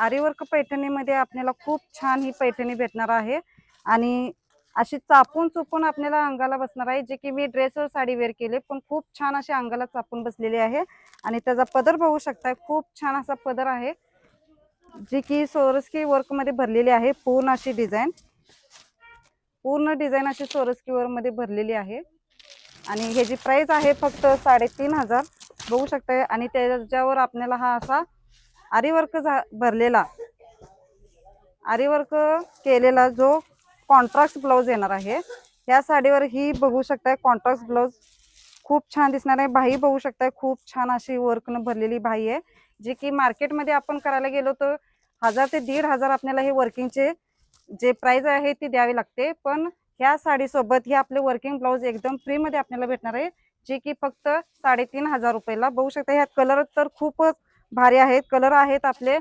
आरीवर्क पैठणीमध्ये आपल्याला खूप छान ही पैठणी भेटणार आहे आणि अशी चापून चुपून आपल्याला अंगाला बसणार आहे, जे की मी ड्रेसवर साडी वेअर केले पण खूप छान अशी अंगाला चापून बसलेली आहे। आणि त्याचा पदर बघू शकता, खूप छान असा पदर आहे जी की सोरस्की वर्क मध्ये भरलेली आहे। पूर्ण अशी डिझाइन अशी सोरस्की वर्क मध्ये भरलेली आहे आणि ह्याची प्राइस आहे फक्त 3,500 बघू शकता। आणि त्याच्यावर आपल्याला हा असा आरीवर्क भरलेला आरीवर्क केलेला जो कॉन्ट्रास्ट ब्लाउज येणार आहे। या साडीवर ही बघू शकता कॉन्ट्रास्ट ब्लाउज खूप छान दिसणार आहे। बाही बघू शकता, खूप छान अशी वर्क न भरलेली बाही आहे, जी की मार्केट मध्ये आपण करायला गेलो तर 1000 ते 1500 आपल्याला हे वर्किंगचे जे प्राइस आहे ती द्यावी लागते। पण ह्या साडी सोबत हे आपले वर्किंग ब्लाउज एकदम फ्री मध्ये आपल्याला भेटणार आहे, जे की फक्त 3,500 रुपयाला। बघू शकता ह्या कलर तर खूपच भारी आहेत, कलर आहेत आपले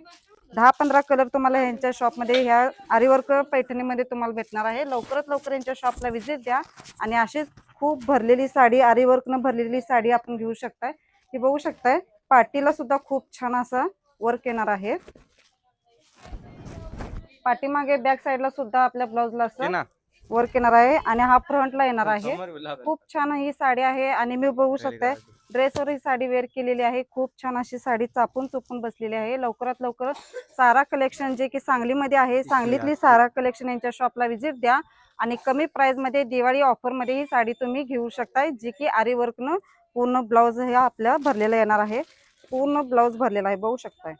10-15 कलर तुम्हाला यांच्या शॉप मध्ये ह्या आरीवर्क पैठणीमध्ये तुम्हाला भेटणार आहे। लवकरात लवकर यांच्या शॉपला व्हिजिट द्या आणि अशीच खूप भरलेली साडी आरीवर्क न भरलेली साडी आपण घेऊ शकताय। हे बघू शकताय पाटीला सुद्धा खूप छान असा वर्क येणार आहे। पाठीमागे बॅक साइडला सुद्धा आपल्या ब्लाउजला असं वर्क येणार आहे आणि हा फ्रंटला येणार आहे। खूप छान ही साडी आहे आणि मी बघू शकते ड्रेसवर ही साडी वेअर केलेली आहे। खूप छान अशी साडी चापून चुपून बसलेली आहे। लवकरात लवकर सारा कलेक्शन जे की सांगलीमध्ये आहे, सांगलीतली सारा कलेक्शन यांच्या शॉपला व्हिजिट द्या आणि कमी प्राइस मध्ये दिवाळी ऑफर मध्ये ही साडी तुम्ही घेऊ शकताय, जी की आरीवर्क न पूर्ण ब्लाउज हे आपल्या भरलेला येणार आहे। पूर्ण ब्लाउज भरलेला आहे बघू शकताय।